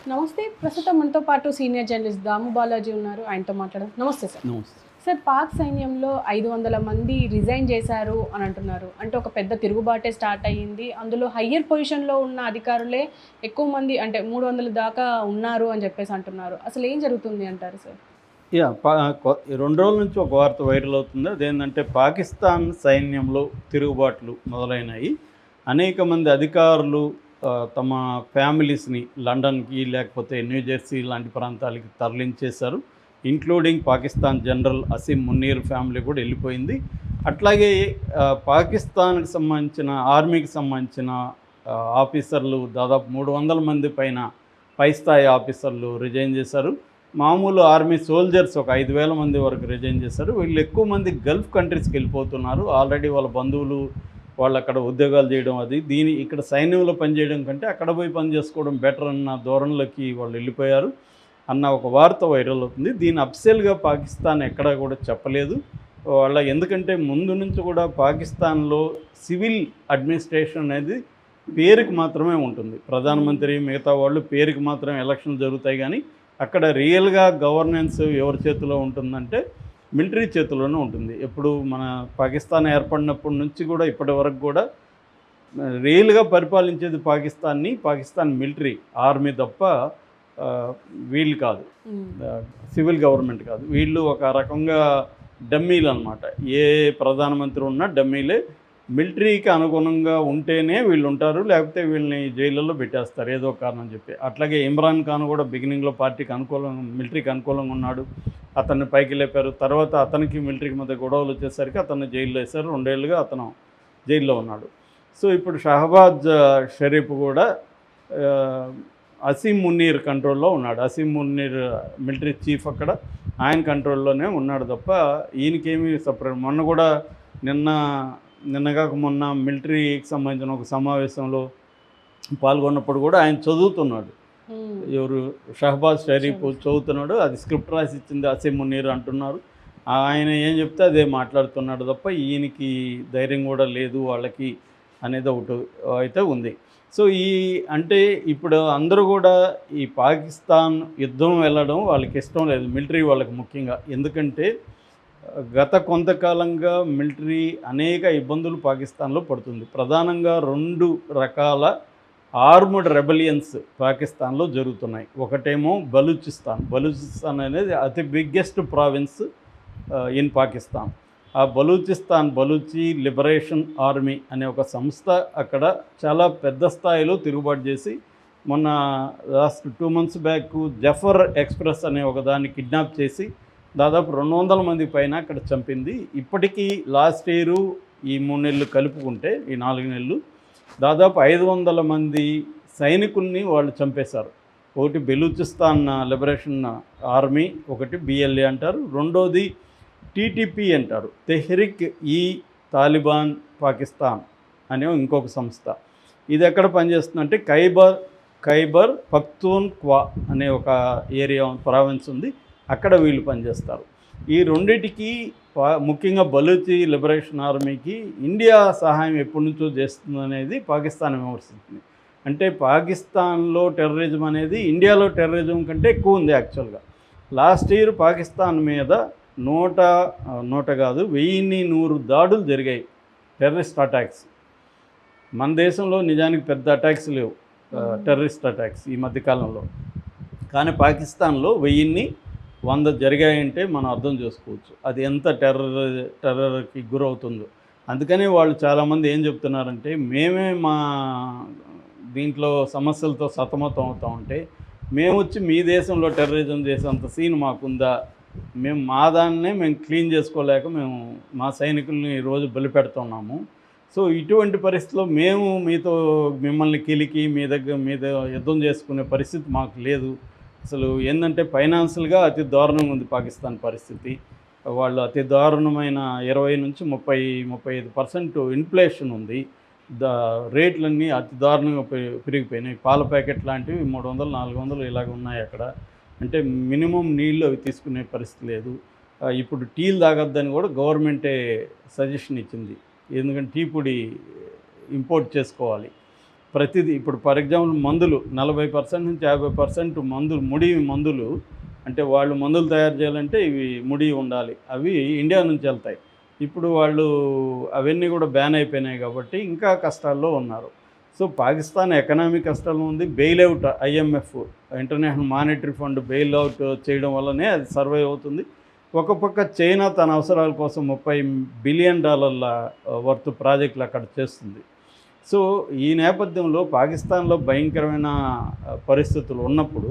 నమస్తే. ప్రస్తుతం మనతో పాటు సీనియర్ జర్నలిస్ట్ దాము బాలాజీ ఉన్నారు. ఆయనతో మాట్లాడదాం. నమస్తే సార్. నమస్తే. సార్, పాక్ సైన్యంలో 500 మంది రిజైన్ చేశారు అని అంటున్నారు. అంటే ఒక పెద్ద తిరుగుబాటే స్టార్ట్ అయ్యింది. అందులో హయ్యర్ పొజిషన్‌లో ఉన్న అధికారులే ఎక్కువ మంది, అంటే 300 దాకా ఉన్నారు అని చెప్పేసి అంటున్నారు. అసలు ఏం జరుగుతుంది అంటారు సార్? యాహ్! 2 రోజుల నుంచి ఒక వార్త వైరల్ అవుతుంది. అదేంటంటే పాకిస్తాన్ సైన్యంలో తిరుగుబాట్లు మొదలైనాయి. అనేక మంది అధికారులు తమ ఫ్యామిలీస్‌ని లండన్‌కి లేకపోతే న్యూజెర్సీ లాంటి ప్రాంతాలకి తరలించేశారు. Including Pakistan general Asim Munir family కూడా వెళ్ళిపోయింది. అట్లాగే పాకిస్తాన్‌కి సంబంధించిన ఆర్మీకి సంబంధించిన ఆఫీసర్లు దాదాపు 300 మంది పైన పై స్థాయి ఆఫీసర్లు రిజైన్ చేశారు. మామూలు ఆర్మీ సోల్జర్స్ ఒక 5,000 మంది వరకు రిజైన్ చేశారు. వీళ్ళు ఎక్కువ మంది గల్ఫ్ కంట్రీస్కి వెళ్ళిపోతున్నారు. ఆల్రెడీ వాళ్ళ బంధువులు వాళ్ళు అక్కడ ఉద్యోగాలు చేయడం, ఇక్కడ సైన్యంలో పనిచేయడం కంటే అక్కడ పోయి పని చేసుకోవడం బెటర్ అన్న ధోరణిలోకి వాళ్ళు వెళ్ళిపోయారు అన్న ఒక వార్త వైరల్ అవుతుంది. దీన్ని అఫిషియల్గా పాకిస్తాన్ ఎక్కడా కూడా చెప్పలేదు. ఎందుకంటే ముందు నుంచి కూడా పాకిస్తాన్లో సివిల్ అడ్మినిస్ట్రేషన్ అనేది పేరుకి మాత్రమే ఉంటుంది. ప్రధానమంత్రి మిగతా వాళ్ళు పేరుకి మాత్రమే ఎలక్షన్లు జరుగుతాయి, కానీ అక్కడ రియల్గా గవర్నెన్స్ ఎవరి చేతిలో ఉంటుందంటే మిలిటరీ చేతిలోనే ఉంటుంది. ఎప్పుడు మన పాకిస్తాన్ ఏర్పడినప్పటి నుంచి కూడా ఇప్పటి వరకు కూడా రియల్గా పరిపాలించేది పాకిస్తాన్ మిలిటరీ, ఆర్మీ తప్ప వీళ్ళు కాదు, సివిల్ గవర్నమెంట్ కాదు. వీళ్ళు ఒక రకంగా డమ్మీలు అనమాట. ఏ ప్రధానమంత్రి ఉన్నా డమ్మీలే. మిలిటరీకి అనుగుణంగా ఉంటేనే వీళ్ళు ఉంటారు, లేకపోతే వీళ్ళని జైళ్ళల్లో పెట్టేస్తారు ఏదో కారణం చెప్పి. అట్లాగే ఇమ్రాన్ ఖాన్ కూడా బిగినింగ్లో మిలిటరీకి అనుకూలంగా ఉన్నాడు. అతన్ని పైకి లేపారు. తర్వాత అతనికి మిలిటరీకి మధ్య గొడవలు వచ్చేసరికి అతన్ని జైల్లో వేశారు. 2 ఏళ్ళుగా అతను జైల్లో ఉన్నాడు. సో ఇప్పుడు షహబాజ్ షరీఫ్ కూడా అసీం మున్నీర్ కంట్రోల్లో ఉన్నాడు. అసీం మున్నీర్ మిలిటరీ చీఫ్ అక్కడ, ఆయన కంట్రోల్లోనే ఉన్నాడు తప్ప ఈయనకేమీ సపరేట్. నిన్నగాక మొన్న మిలిటరీకి సంబంధించిన ఒక సమావేశంలో పాల్గొన్నప్పుడు కూడా ఆయన చదువుతున్నాడు. ఎవరు? షహబాజ్ షరీఫ్ చదువుతున్నాడు. అది స్క్రిప్ట్ రాసి ఇచ్చింది అసీం మున్నీర్ అంటున్నారు. ఆయన ఏం చెప్తే అదే మాట్లాడుతున్నాడు తప్ప ఈయనకి ధైర్యం కూడా లేదు వాళ్ళకి అనేది ఒకటి అయితే ఉంది. సో అంటే ఇప్పుడు అందరూ కూడా ఈ పాకిస్తాన్ యుద్ధం వెళ్ళడం వాళ్ళకి ఇష్టం లేదు, మిలిటరీ వాళ్ళకి ముఖ్యంగా. ఎందుకంటే గత కొంతకాలంగా మిలిటరీ అనేక ఇబ్బందులు పాకిస్తాన్లో పడుతుంది. ప్రధానంగా 2 రకాల ఆర్మ్డ్ రెబలియన్స్ పాకిస్తాన్లో జరుగుతున్నాయి. ఒకటేమో బలూచిస్తాన్ అనేది అతి బిగ్గెస్ట్ ప్రావిన్స్ ఇన్ పాకిస్తాన్. ఆ బలూచి లిబరేషన్ ఆర్మీ అనే ఒక సంస్థ అక్కడ చాలా పెద్ద స్థాయిలో తిరుగుబాటు చేసి మొన్న last 2 months back Jaffar Express అనే ఒక దాన్ని కిడ్నాప్ చేసి దాదాపు 200 మంది పైన అక్కడ చంపింది. ఇప్పటికీ లాస్ట్ ఇయర్ ఈ 3 నెలలు కలుపుకుంటే ఈ 4 నెలలు దాదాపు 500 మంది సైనికుల్ని వాళ్ళు చంపేశారు. ఒకటి బెలూచిస్తాన్ లిబరేషన్ ఆర్మీ, ఒకటి బిఎల్ఏ అంటారు, రెండోది టీటీపీ అంటారు, తెహ్రిక్ ఈ తాలిబాన్ పాకిస్తాన్ అనే ఇంకొక సంస్థ. ఇది ఎక్కడ పనిచేస్తుందంటే ఖైబర్ పఖ్తూన్ఖ్వా అనే ఒక ఏరియా ప్రావిన్స్ ఉంది, అక్కడ వీళ్ళు పనిచేస్తారు. ఈ రెండిటికి ముఖ్యంగా బలూచి లిబరేషన్ ఆర్మీకి ఇండియా సహాయం ఎప్పటి నుంచో చేస్తుందనేది పాకిస్తాన్ విమర్శిస్తుంది. అంటే పాకిస్తాన్లో టెర్రరిజం అనేది ఇండియాలో టెర్రరిజం కంటే ఎక్కువ ఉంది యాక్చువల్గా. లాస్ట్ ఇయర్ పాకిస్తాన్ మీద 1100 దాడులు జరిగాయి, టెర్రరిస్ట్ అటాక్స్. మన దేశంలో నిజానికి పెద్ద అటాక్స్ లేవు, టెర్రరిస్ట్ అటాక్స్ ఈ మధ్యకాలంలో. కానీ పాకిస్తాన్లో 1100 జరిగాయంటే మనం అర్థం చేసుకోవచ్చు అది ఎంత టెర్రర్కి గురవుతుందో. అందుకని వాళ్ళు చాలామంది ఏం చెప్తున్నారంటే, మేమే మా దీంట్లో సమస్యలతో సతమతం అవుతూ ఉంటే మేము వచ్చి మీ దేశంలో టెర్రరిజం చేసేంత సీన్ మాకుందా? మేము క్లీన్ చేసుకోలేక మా సైనికుల్ని రోజు బలిపెడుతున్నాము. సో ఇటువంటి పరిస్థితిలో మేము మిమ్మల్ని కిలికి మీద యుద్ధం చేసుకునే పరిస్థితి మాకు లేదు. అసలు ఏంటంటే ఫైనాన్షియల్గా అతి దారుణంగా ఉంది పాకిస్తాన్ పరిస్థితి. వాళ్ళు అతి దారుణమైన 20 నుంచి 35% ఇన్ఫ్లేషన్ ఉంది. రేట్లన్నీ అతి దారుణంగా పెరిగిపోయినాయి. పాల ప్యాకెట్ లాంటివి 300-400 ఇలాగ ఉన్నాయి అక్కడ. అంటే మినిమం నీళ్ళు అవి తీసుకునే పరిస్థితి లేదు. ఇప్పుడు టీలు తాగొద్దని కూడా గవర్నమెంటే సజెషన్ ఇచ్చింది, ఎందుకంటే టీ పొడి ఇంపోర్ట్ చేసుకోవాలి. ప్రతిదీ ఇప్పుడు ఫర్ ఎగ్జాంపుల్ మందులు 40% నుంచి 50% మందులు అంటే వాళ్ళు మందులు తయారు చేయాలంటే ఇవి ముడి ఉండాలి, అవి ఇండియా నుంచి వెళ్తాయి. ఇప్పుడు వాళ్ళు అవన్నీ కూడా బ్యాన్ అయిపోయినాయి కాబట్టి ఇంకా కష్టాల్లో ఉన్నారు. సో పాకిస్తాన్ ఎకనామిక్ కష్టాలు ఉంది. Bailout IMF international monetary fund bailout చేయడం వల్లనే అది సర్వైవ్ అవుతుంది. ఒక పక్క చైనా తన అవసరాల కోసం $30 బిలియన్ వర్త్ ప్రాజెక్టులు అక్కడ చేస్తుంది. సో ఈ నేపథ్యంలో పాకిస్తాన్లో భయంకరమైన పరిస్థితులు ఉన్నప్పుడు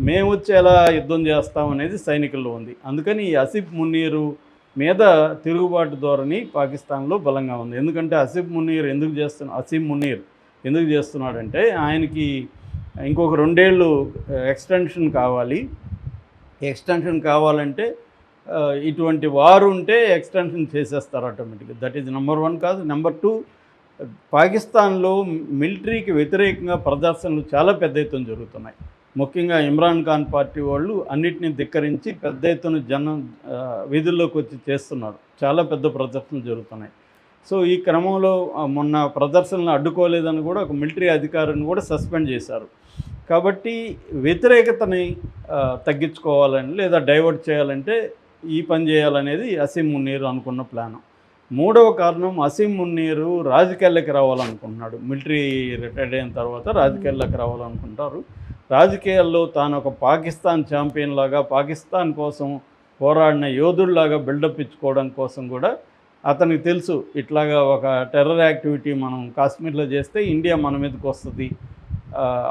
మేము వచ్చి ఎలా యుద్ధం చేస్తాం అనేది సైనికుల్లో ఉంది. అందుకని ఈ ఆసిఫ్ మునీరు మీద తిరుగుబాటు ధోరణి పాకిస్తాన్లో బలంగా ఉంది. ఎందుకంటే ఆసిఫ్ మునీర్ ఎందుకు చేస్తున్నాడంటే ఆయనకి ఇంకొక 2 ఏళ్ళు ఎక్స్టెన్షన్ కావాలి. ఎక్స్టెన్షన్ కావాలంటే ఇటువంటి వారు ఉంటే ఎక్స్టెన్షన్ చేసేస్తారు ఆటోమేటిక్గా. దట్ ఈజ్ నెంబర్ 1 కాదు. నెంబర్ 2, పాకిస్తాన్లో మిలిటరీకి వ్యతిరేకంగా ప్రదర్శనలు చాలా పెద్ద ఎత్తున జరుగుతున్నాయి. ముఖ్యంగా ఇమ్రాన్ ఖాన్ పార్టీ వాళ్ళు అన్నిటినీ ధిక్కరించి పెద్ద ఎత్తున వీధుల్లోకి వచ్చి చేస్తున్నారు. చాలా పెద్ద ప్రదర్శనలు జరుగుతున్నాయి. సో ఈ క్రమంలో మొన్న ప్రదర్శనలు అడ్డుకోలేదని కూడా ఒక మిలిటరీ అధికారిని కూడా సస్పెండ్ చేశారు. కాబట్టి వ్యతిరేకతని తగ్గించుకోవాలని లేదా డైవర్ట్ చేయాలంటే ఈ పని చేయాలనేది అసీం మున్నీర్ అనుకున్న ప్లాను. 3వ కారణం, అసీం మున్నీరు రాజకీయాల్లోకి రావాలనుకుంటున్నాడు. మిలిటరీ రిటైర్డ్ అయిన తర్వాత రాజకీయాల్లోకి రావాలనుకుంటారు. రాజకీయాల్లో తాను ఒక పాకిస్తాన్ ఛాంపియన్ లాగా, పాకిస్తాన్ కోసం పోరాడిన యోధుడిలాగా బిల్డప్ ఇచ్చుకోవడం కోసం కూడా అతనికి తెలుసు, ఇట్లాగా ఒక టెర్రర్ యాక్టివిటీ మనం కాశ్మీర్లో చేస్తే ఇండియా మన మీదకి వస్తుంది,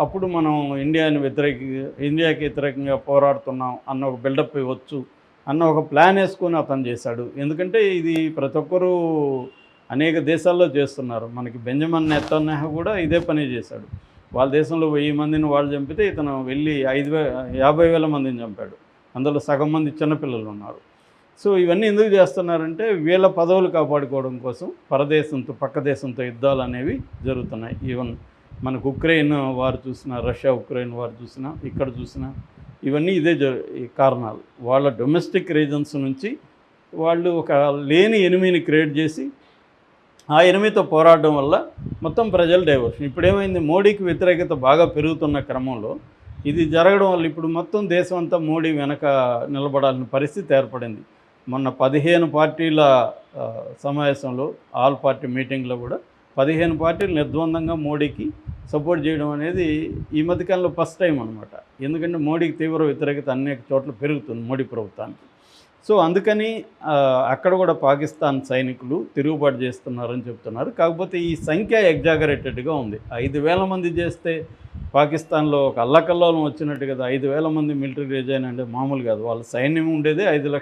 అప్పుడు మనం ఇండియాకి వ్యతిరేకంగా పోరాడుతున్నాం అన్న ఒక బిల్డప్ ఇవ్వచ్చు అన్న ఒక ప్లాన్ వేసుకొని అతను చేశాడు. ఎందుకంటే ఇది ప్రతి ఒక్కరూ అనేక దేశాల్లో చేస్తున్నారు. మనకి బెంజమిన్ నెతన్యాహు కూడా ఇదే పని చేశాడు. వాళ్ళ దేశంలో 1000 మందిని వాళ్ళు చంపితే ఇతను వెళ్ళి 50,000 మందిని చంపాడు. అందులో సగం మంది చిన్నపిల్లలు ఉన్నారు. సో ఇవన్నీ ఎందుకు చేస్తున్నారంటే వీళ్ళ పదవులు కాపాడుకోవడం కోసం పక్క దేశంతో యుద్ధాలు అనేవి జరుగుతున్నాయి. ఈవెన్ మనకు ఉక్రెయిన్ వారు చూసినా, రష్యా ఉక్రెయిన్ వారు చూసినా, ఇక్కడ చూసినా ఇవన్నీ ఈ కారణాలు. వాళ్ళ డొమెస్టిక్ రీజన్స్ నుంచి వాళ్ళు ఒక లేని ఎనిమిని క్రియేట్ చేసి ఆ ఎనిమితో పోరాడడం వల్ల మొత్తం ప్రజలు డైవర్షన్. ఇప్పుడేమైంది, మోడీకి వ్యతిరేకత బాగా పెరుగుతున్న క్రమంలో ఇది జరగడం వల్ల ఇప్పుడు మొత్తం దేశం అంతా మోడీ వెనక నిలబడాల్సిన పరిస్థితి ఏర్పడింది. మొన్న 15 పార్టీల సమావేశంలో, ఆల్ పార్టీ మీటింగ్లో కూడా 15 పార్టీలు నిర్ద్వందంగా మోడీకి సపోర్ట్ చేయడం అనేది ఈ మధ్యకాలంలో ఫస్ట్ టైం అనమాట. ఎందుకంటే మోడీకి తీవ్ర వ్యతిరేకత అనేక చోట్ల పెరుగుతుంది మోడీ ప్రభుత్వానికి. సో అందుకని అక్కడ కూడా పాకిస్తాన్ సైనికులు తిరుగుబాటు చేస్తున్నారని చెప్తున్నారు. కాకపోతే ఈ సంఖ్య ఎగ్జాగరేటెడ్గా ఉంది. 5,000 మంది చేస్తే పాకిస్తాన్లో ఒక అల్లకల్లోలం వచ్చినట్టు కదా. 5,000 మంది మిలిటరీ రిజైన్ అంటే మామూలు కాదు. వాళ్ళ సైన్యం ఉండేదే 5,00,000